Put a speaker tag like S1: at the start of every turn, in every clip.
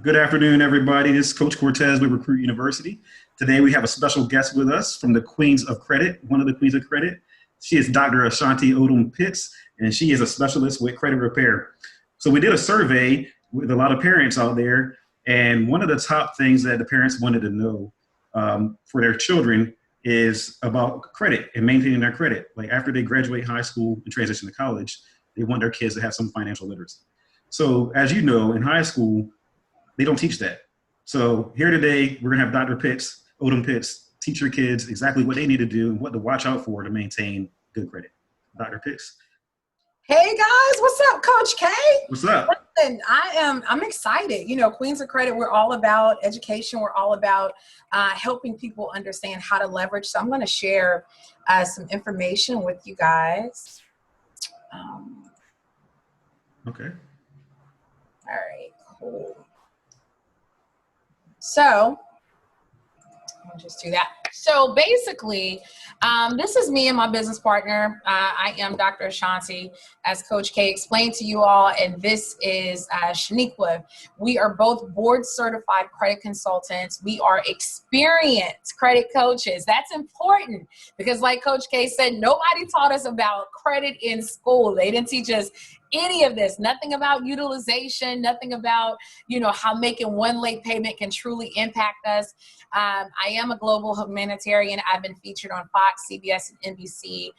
S1: Good afternoon, everybody. This is Coach Cortez with Recruit University. Today we have a special guest with us from the Queens of Credit, one of the Queens of Credit. She is Dr. Ashanti Odom Pitts, and she is a specialist with credit repair. So we did a survey with a lot of parents out there, and one of the top things that the parents wanted to know for their children is about credit and maintaining their credit. Like after they graduate high school and transition to college, they want their kids to have some financial literacy. So as you know, in high school, they don't teach that. So here today, we're gonna have Dr. Pitts, Odom Pitts, teach your kids exactly what they need to do and what to watch out for to maintain good credit. Dr. Pitts.
S2: Hey guys, what's up, Coach K?
S1: What's up?
S2: Listen, I'm excited. You know, Queens of Credit, we're all about education. We're all about helping people understand how to leverage. So I'm going to share some information with you guys.
S1: Okay.
S2: All right, cool. So I'll just do that. So basically, this is me and my business partner. I am Dr. Ashanti, as Coach K explained to you all, and this is Shaniqua. We are both board certified credit consultants. We are experienced credit coaches. That's important because like Coach K said, nobody taught us about credit in school. They didn't teach us any of this, nothing about utilization, nothing about, you know, how making one late payment can truly impact us. I am a global humanitarian. I've been featured on Fox, CBS, and NBC,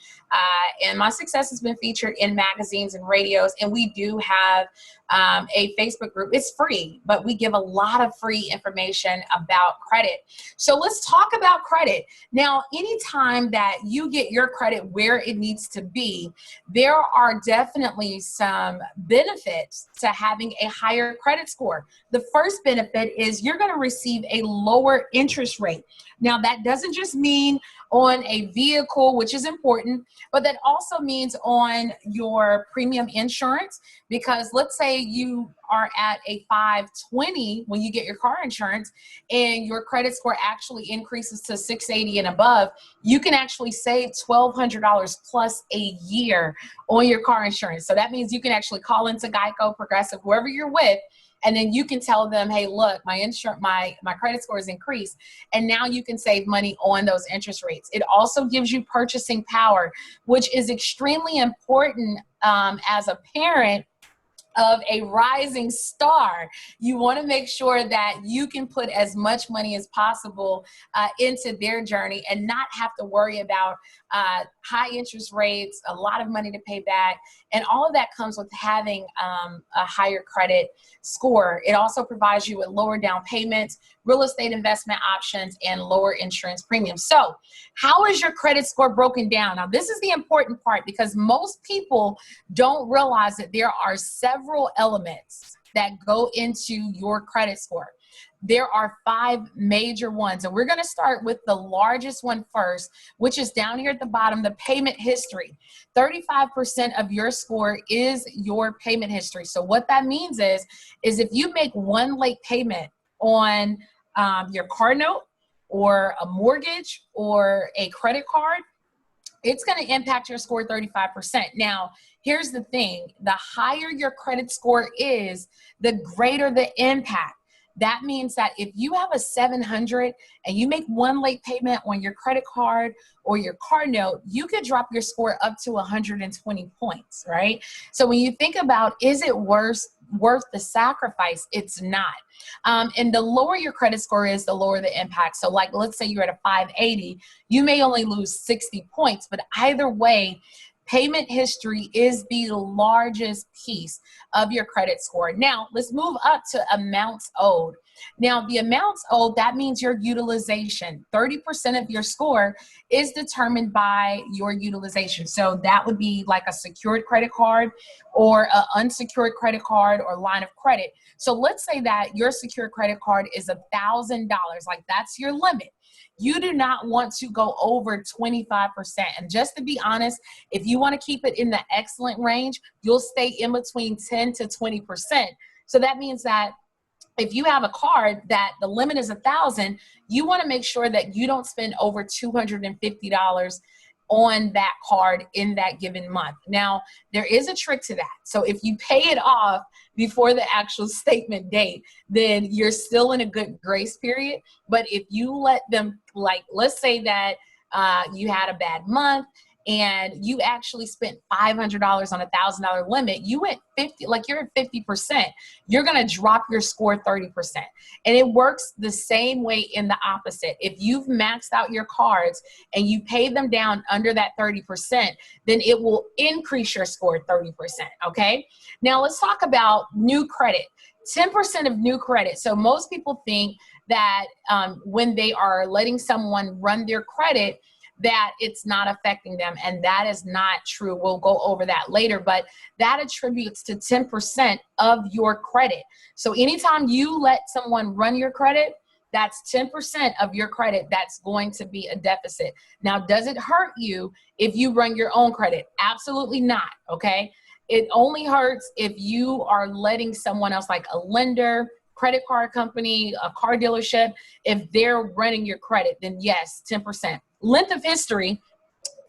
S2: and my success has been featured in magazines and radios, and we do have a Facebook group. It's free, but we give a lot of free information about credit. So let's talk about credit. Now, anytime that you get your credit where it needs to be, there are definitely some benefits to having a higher credit score. The first benefit is you're going to receive a lower interest rate. Now, that doesn't just mean on a vehicle, which is important, but that also means on your premium insurance, because let's say you are at a 520 when you get your car insurance and your credit score actually increases to 680 and above, you can actually save $1,200 plus a year on your car insurance. So that means you can actually call into Geico, Progressive, whoever you're with, and then you can tell them, hey, look, my credit score is increased. And now you can save money on those interest rates. It also gives you purchasing power, which is extremely important as a parent of a rising star. You want to make sure that you can put as much money as possible into their journey and not have to worry about high interest rates, a lot of money to pay back, and all of that comes with having a higher credit score. It also provides you with lower down payments, real estate investment options, and lower insurance premiums. So how is your credit score broken down? Now, this is the important part because most people don't realize that there are several elements that go into your credit score. There are 5 major ones, and we're going to start with the largest one first, which is down here at the bottom, the payment history. 35% of your score is your payment history. So what that means is if you make one late payment on your car note or a mortgage or a credit card, it's going to impact your score 35%. Now, here's the thing. The higher your credit score is, the greater the impact. That means that if you have a 700 and you make one late payment on your credit card or your car note, you could drop your score up to 120 points, right? So when you think about, is it worth the sacrifice? It's not. And the lower your credit score is, the lower the impact. So like, let's say you're at a 580, you may only lose 60 points, but either way, payment history is the largest piece of your credit score. Now, let's move up to amounts owed. Now, the amounts owed, that means your utilization. 30% of your score is determined by your utilization. So that would be like a secured credit card or an unsecured credit card or line of credit. So let's say that your secured credit card is $1,000, like that's your limit. You do not want to go over 25%. And just to be honest, if you want to keep it in the excellent range, you'll stay in between 10 to 20%. So that means that if you have a card that the limit is $1,000, you want to make sure that you don't spend over $250 on that card in that given month. Now, there is a trick to that. So if you pay it off before the actual statement date, then you're still in a good grace period. But if you let them, like, let's say that you had a bad month and you actually spent $500 on $1,000 limit, you went 50, like you're at 50%, you're going to drop your score 30%. And it works the same way in the opposite. If you've maxed out your cards and you pay them down under that 30%, then it will increase your score 30%. Okay. Now let's talk about new credit. 10% of new credit. So most people think that when they are letting someone run their credit, that it's not affecting them. And that is not true. We'll go over that later, but that attributes to 10% of your credit. So anytime you let someone run your credit, that's 10% of your credit that's going to be a deficit. Now, does it hurt you if you run your own credit? Absolutely not, okay? It only hurts if you are letting someone else, like a lender, credit card company, a car dealership, if they're running your credit, then yes, 10%. Length of history,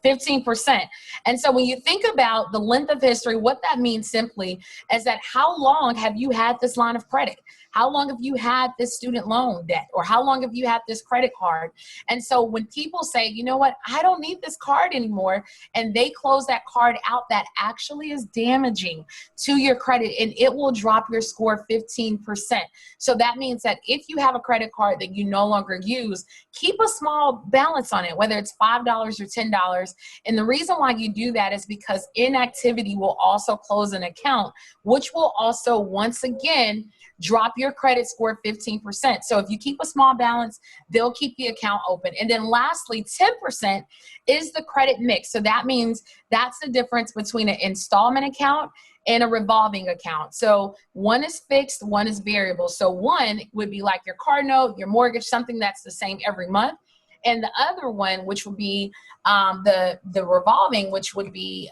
S2: 15%. And so when you think about the length of history, what that means simply is that how long have you had this line of credit? How long have you had this student loan debt? Or how long have you had this credit card? And so when people say, you know what, I don't need this card anymore, and they close that card out, that actually is damaging to your credit, and it will drop your score 15%. So that means that if you have a credit card that you no longer use, keep a small balance on it, whether it's $5 or $10. And the reason why you do that is because inactivity will also close an account, which will also, once again, drop your credit score 15%. So if you keep a small balance, they'll keep the account open. And then lastly, 10% is the credit mix. So that means that's the difference between an installment account and a revolving account. So one is fixed, one is variable. So one would be like your car note, your mortgage, something that's the same every month. And the other one, which would be the revolving, which would be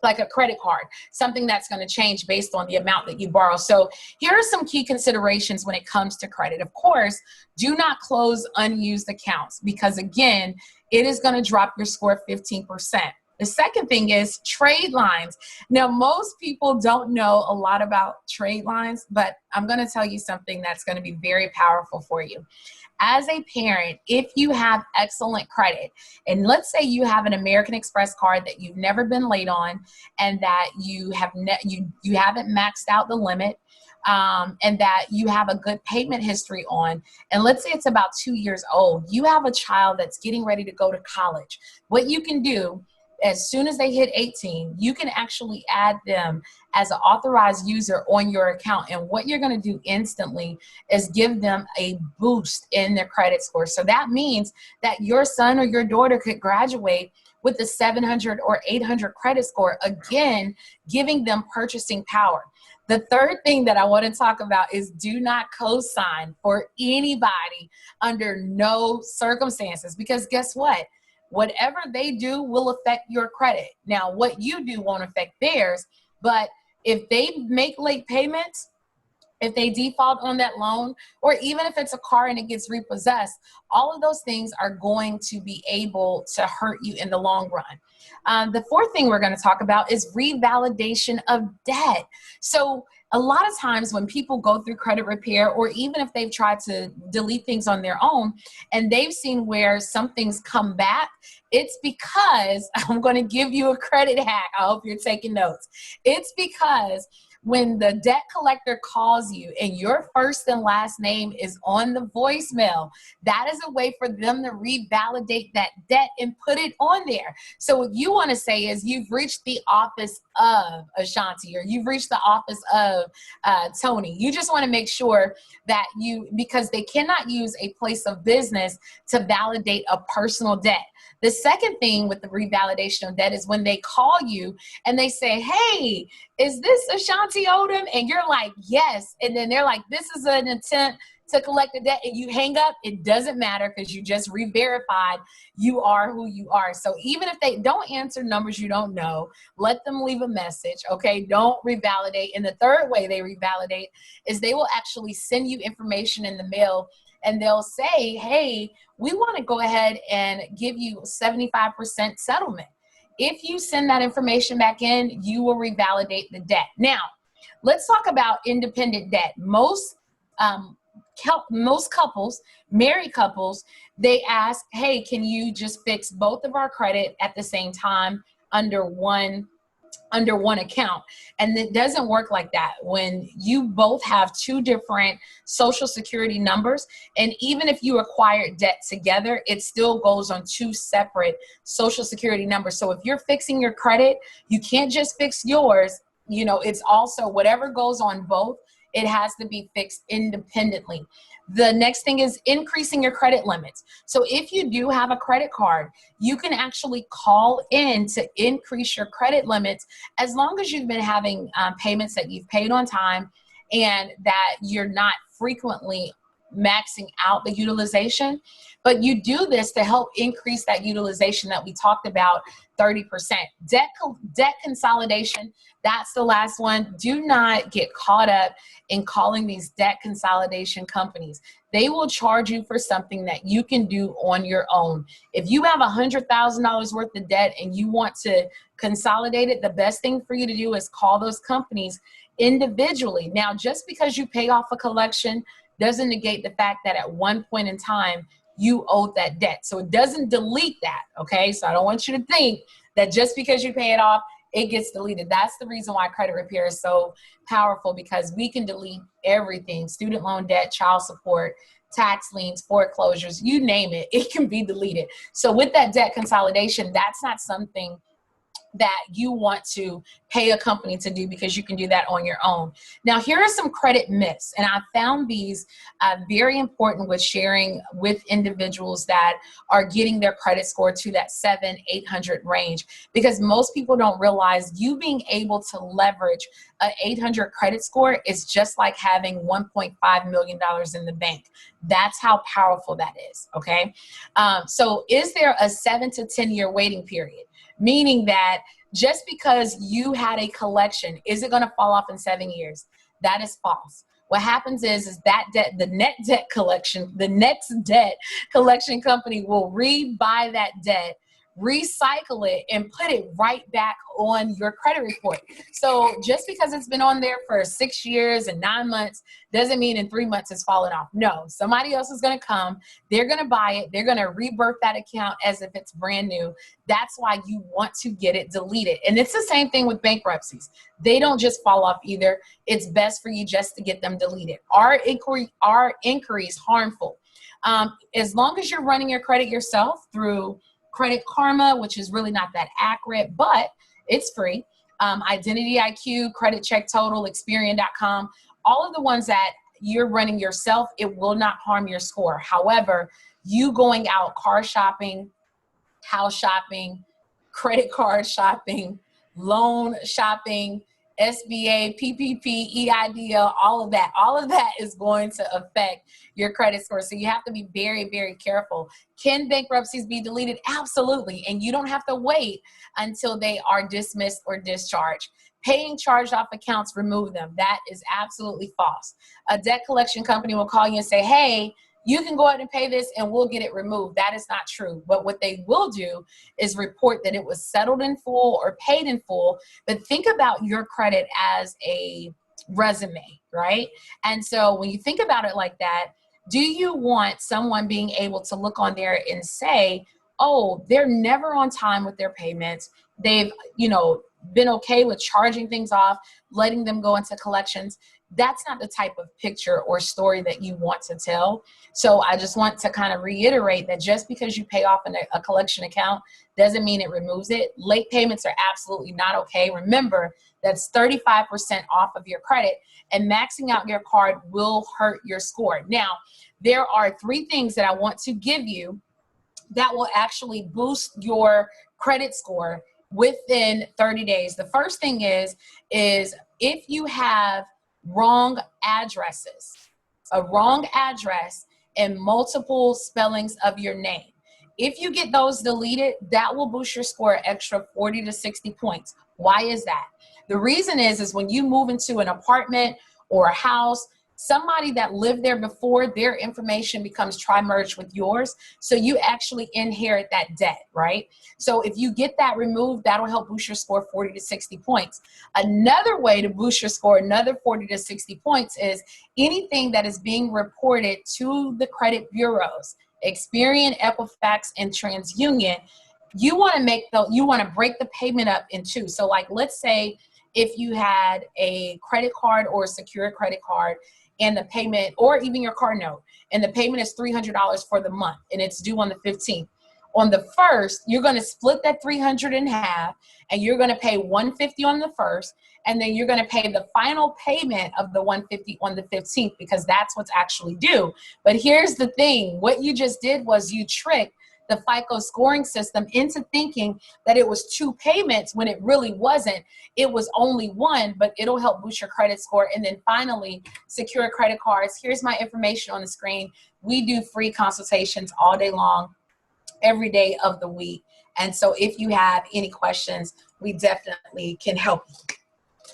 S2: like a credit card, something that's going to change based on the amount that you borrow. So here are some key considerations when it comes to credit. Of course, do not close unused accounts because, again, it is going to drop your score 15%. The second thing is trade lines. Now, most people don't know a lot about trade lines, but I'm going to tell you something that's going to be very powerful for you. As a parent, if you have excellent credit, and let's say you have an American Express card that you've never been late on, and that you haven't maxed out the limit, and that you have a good payment history on, and let's say it's about 2 years old, you have a child that's getting ready to go to college. What you can do, as soon as they hit 18, you can actually add them as an authorized user on your account. And what you're going to do instantly is give them a boost in their credit score. So that means that your son or your daughter could graduate with a 700 or 800 credit score, again, giving them purchasing power. The third thing that I want to talk about is do not co-sign for anybody under no circumstances, because guess what? Whatever they do will affect your credit. Now, what you do won't affect theirs, but if they make late payments, if they default on that loan, or even if it's a car and it gets repossessed, all of those things are going to be able to hurt you in the long run. The fourth thing we're going to talk about is revalidation of debt. So a lot of times when people go through credit repair, or even if they've tried to delete things on their own and they've seen where some things come back, it's because, I'm going to give you a credit hack. I hope you're taking notes. It's because when the debt collector calls you and your first and last name is on the voicemail, that is a way for them to revalidate that debt and put it on there. So what you want to say is you've reached the office of Ashanti, or you've reached the office of Tony. You just want to make sure that because they cannot use a place of business to validate a personal debt. The second thing with the revalidation of debt is when they call you and they say, hey, is this Ashanti Odom? And you're like, yes. And then they're like, this is an attempt to collect the debt, and you hang up. It doesn't matter because you just re-verified you are who you are. So even if they don't answer numbers you don't know, let them leave a message, okay? Don't revalidate. And the third way they revalidate is they will actually send you information in the mail, and they'll say, hey, we want to go ahead and give you 75% settlement. If you send that information back in, you will revalidate the debt. Now, let's talk about independent debt. Most couples, married couples, they ask, hey, can you just fix both of our credit at the same time under one account? And it doesn't work like that. When you both have two different social security numbers, and even if you acquire debt together, it still goes on two separate social security numbers. So if you're fixing your credit, you can't just fix yours. It's also whatever goes on both, it has to be fixed independently. The next thing is increasing your credit limits. So if you do have a credit card, you can actually call in to increase your credit limits as long as you've been having payments that you've paid on time and that you're not frequently maxing out the utilization. But you do this to help increase that utilization that we talked about, 30%. Debt consolidation, that's the last one. Do not get caught up in calling these debt consolidation companies. They will charge you for something that you can do on your own. If you have $100,000 worth of debt and you want to consolidate it, the best thing for you to do is call those companies individually. Now, just because you pay off a collection doesn't negate the fact that at one point in time, you owed that debt. So it doesn't delete that, okay? So I don't want you to think that just because you pay it off, it gets deleted. That's the reason why credit repair is so powerful, because we can delete everything: student loan debt, child support, tax liens, foreclosures, you name it, it can be deleted. So with that debt consolidation, that's not something that you want to pay a company to do, because you can do that on your own. Now, here are some credit myths, and I found these very important with sharing with individuals that are getting their credit score to that 700-800 range, because most people don't realize you being able to leverage an 800 credit score is just like having $1.5 million in the bank. That's how powerful that is, okay? So is there a 7 to 10 year waiting period? Meaning that just because you had a collection, is it going to fall off in 7 years? That is false. What happens is that debt, the next debt collection company will rebuy that debt, recycle it, and put it right back on your credit report. So just because it's been on there for 6 years and 9 months doesn't mean in 3 months it's falling off. No, somebody else is going to come, they're going to buy it, they're going to rebirth that account as if it's brand new. That's why you want to get it deleted. And it's the same thing with bankruptcies. They don't just fall off either. It's best for you just to get them deleted. Our inquiry is harmful. As long as you're running your credit yourself through Credit Karma, which is really not that accurate, but it's free. Identity IQ, Credit Check Total, Experian.com, all of the ones that you're running yourself, it will not harm your score. However, you going out car shopping, house shopping, credit card shopping, loan shopping, SBA, PPP, EIDL, all of that is going to affect your credit score. So you have to be very, very careful. Can bankruptcies be deleted? Absolutely. And you don't have to wait until they are dismissed or discharged. Paying charged off accounts, remove them. That is absolutely false. A debt collection company will call you and say, hey, you can go ahead and pay this and we'll get it removed. That is not true. But what they will do is report that it was settled in full or paid in full. But think about your credit as a resume, right? And so when you think about it like that, do you want someone being able to look on there and say, oh, they're never on time with their payments. They've, been okay with charging things off, letting them go into collections. That's not the type of picture or story that you want to tell. So I just want to kind of reiterate that just because you pay off a collection account doesn't mean it removes it. Late payments are absolutely not okay. Remember, that's 35% off of your credit, and maxing out your card will hurt your score. Now, there are 3 things that I want to give you that will actually boost your credit score within 30 days. The first thing is if you have wrong addresses, a wrong address and multiple spellings of your name. If you get those deleted, that will boost your score extra 40 to 60 points. Why is that? The reason is when you move into an apartment or a house, somebody that lived there before, their information becomes tri-merged with yours. So you actually inherit that debt, right? So if you get that removed, that'll help boost your score 40 to 60 points. Another way to boost your score, another 40 to 60 points, is anything that is being reported to the credit bureaus, Experian, Equifax, and TransUnion. You want to break the payment up in two. So like, let's say if you had a credit card or a secured credit card, and the payment, or even your car note, and the payment is $300 for the month, and it's due on the 15th. On the 1st, you're going to split that $300 in half, and you're going to pay $150 on the 1st, and then you're going to pay the final payment of the $150 on the 15th, because that's what's actually due. But here's the thing. What you just did was you tricked the FICO scoring system into thinking that it was two payments when it really wasn't. It was only one, but it'll help boost your credit score. And then finally, secure credit cards. Here's my information on the screen. We do free consultations all day long, every day of the week. And so if you have any questions, we definitely can help you.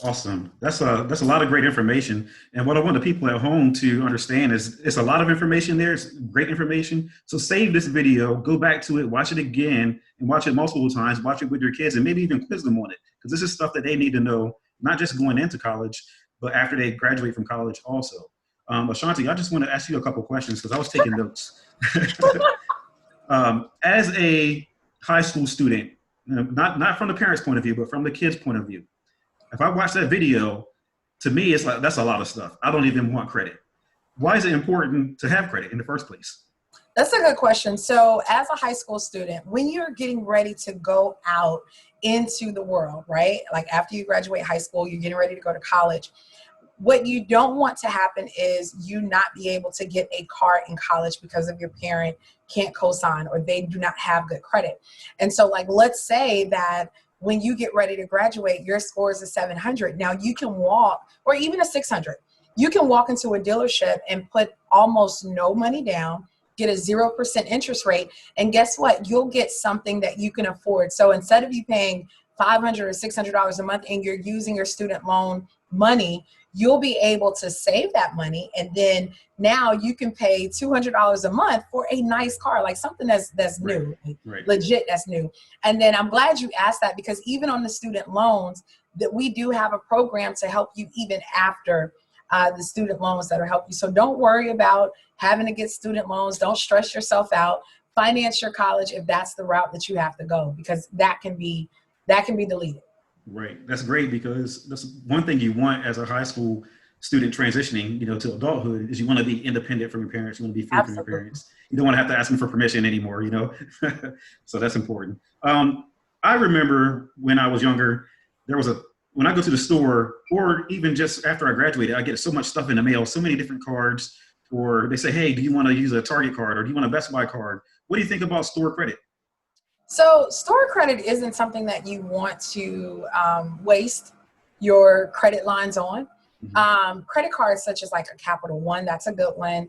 S1: Awesome. That's a lot of great information. And what I want the people at home to understand is it's a lot of information there. It's great information. So save this video, go back to it, watch it again, and watch it multiple times, watch it with your kids, and maybe even quiz them on it. Because this is stuff that they need to know, not just going into college, but after they graduate from college also. Ashanti, I just want to ask you a couple questions because I was taking notes. As a high school student, not from the parents' point of view, but from the kids' point of view, if I watch that video, to me, it's like, that's a lot of stuff. I don't even want credit. Why is it important to have credit in the first place?
S2: That's a good question. So as a high school student, when you're getting ready to go out into the world, right? Like after you graduate high school, you're getting ready to go to college. What you don't want to happen is you not be able to get a car in college because of your parent can't co-sign or they do not have good credit. And so like, let's say that when you get ready to graduate, your score is a 700. Now you can walk, or even a 600. You can walk into a dealership and put almost no money down, get a 0% interest rate, and guess what? You'll get something that you can afford. So instead of you paying $500 or $600 a month and you're using your student loan money, you'll be able to save that money, and then now you can pay $200 a month for a nice car, like something that's new,
S1: Right.
S2: Legit, that's new. And then I'm glad you asked that, because even on the student loans, that we do have a program to help you even after the student loans that are help you. So don't worry about having to get student loans. Don't stress yourself out. Finance your college if that's the route that you have to go, because that can be deleted.
S1: Right. That's great, because that's one thing you want as a high school student transitioning, to adulthood, is you want to be independent from your parents. You want to be free from your parents. You don't want to have to ask them for permission anymore, So that's important. I remember when I was younger, when I go to the store, or even just after I graduated, I get so much stuff in the mail, so many different cards, or they say, hey, do you want to use a Target card, or do you want a Best Buy card? What do you think about store credit?
S2: So store credit isn't something that you want to waste your credit lines on. Credit cards such as like a Capital One, that's a good one.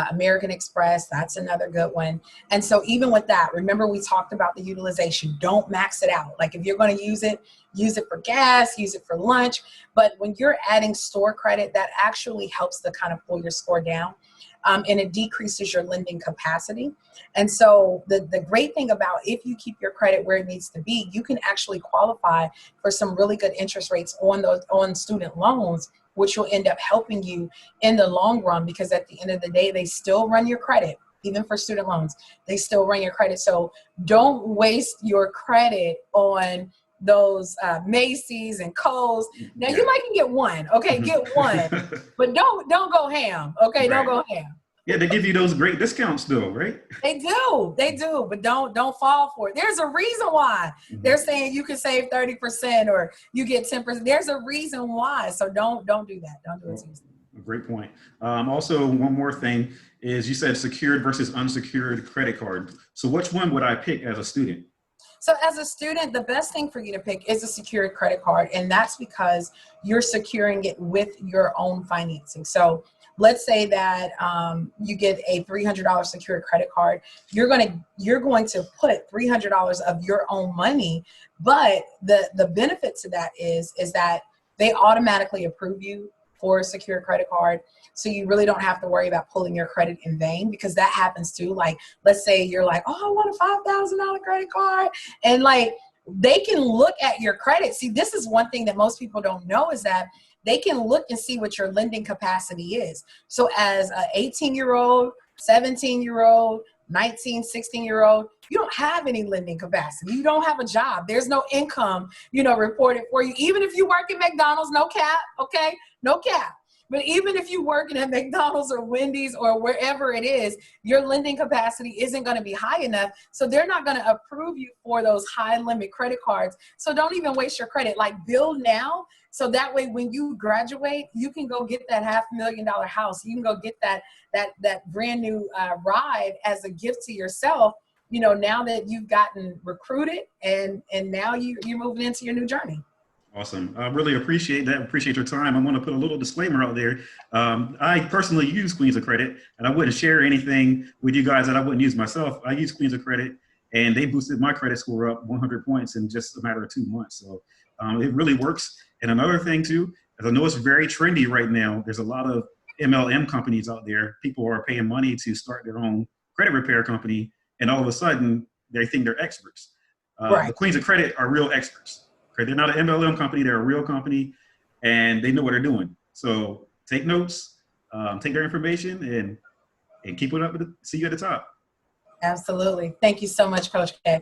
S2: American Express, that's another good one. And so even with that, remember we talked about the utilization. Don't max it out. Like if you're going to use it for gas, use it for lunch. But when you're adding store credit, that actually helps to kind of pull your score down. And it decreases your lending capacity. And so the great thing about if you keep your credit where it needs to be, you can actually qualify for some really good interest rates on student loans, which will end up helping you in the long run, because at the end of the day, they still run your credit. Even for student loans, they still run your credit. So don't waste your credit on those Macy's and Kohl's. Now you might can get one, okay, get one, but don't go ham, okay, don't go ham.
S1: Yeah, they give you those great discounts though, right?
S2: They do, but don't fall for it. There's a reason why they're saying you can save 30% or you get 10%. There's a reason why, so don't do that. Don't do it too easily.
S1: Great point. Also, one more thing is you said secured versus unsecured credit card. So which one would I pick as a student?
S2: So as a student, the best thing for you to pick is a secured credit card. And that's because you're securing it with your own financing. So let's say that you get a $300 secured credit card. You're going to put $300 of your own money. But the benefit to that is that they automatically approve you for a secure credit card. So you really don't have to worry about pulling your credit in vain, because that happens too. Like, let's say you're like, oh, I want a $5,000 credit card. And like, they can look at your credit. See, this is one thing that most people don't know, is that they can look and see what your lending capacity is. So as an 18-year-old, 17-year-old, 19, 16-year-old, you don't have any lending capacity. You don't have a job. There's no income, reported for you. Even if you work at McDonald's, no cap, okay? No cap. But even if you're working at McDonald's or Wendy's or wherever it is, your lending capacity isn't going to be high enough. So they're not going to approve you for those high limit credit cards. So don't even waste your credit. Like, build now. So that way, when you graduate, you can go get that $500,000 house. You can go get that brand new ride as a gift to yourself, now that you've gotten recruited and now you're moving into your new journey.
S1: Awesome. I really appreciate that. Appreciate your time. I want to put a little disclaimer out there. I personally use Queens of Credit, and I wouldn't share anything with you guys that I wouldn't use myself. I use Queens of Credit, and they boosted my credit score up 100 points in just a matter of 2 months. So it really works. And another thing too, as I know it's very trendy right now, there's a lot of MLM companies out there. People are paying money to start their own credit repair company, and all of a sudden they think they're experts.
S2: Right.
S1: The Queens of Credit are real experts. Okay? They're not an MLM company, they're a real company, and they know what they're doing. So take notes, take their information, and keep it up. See you at the top.
S2: Absolutely. Thank you so much, Coach K.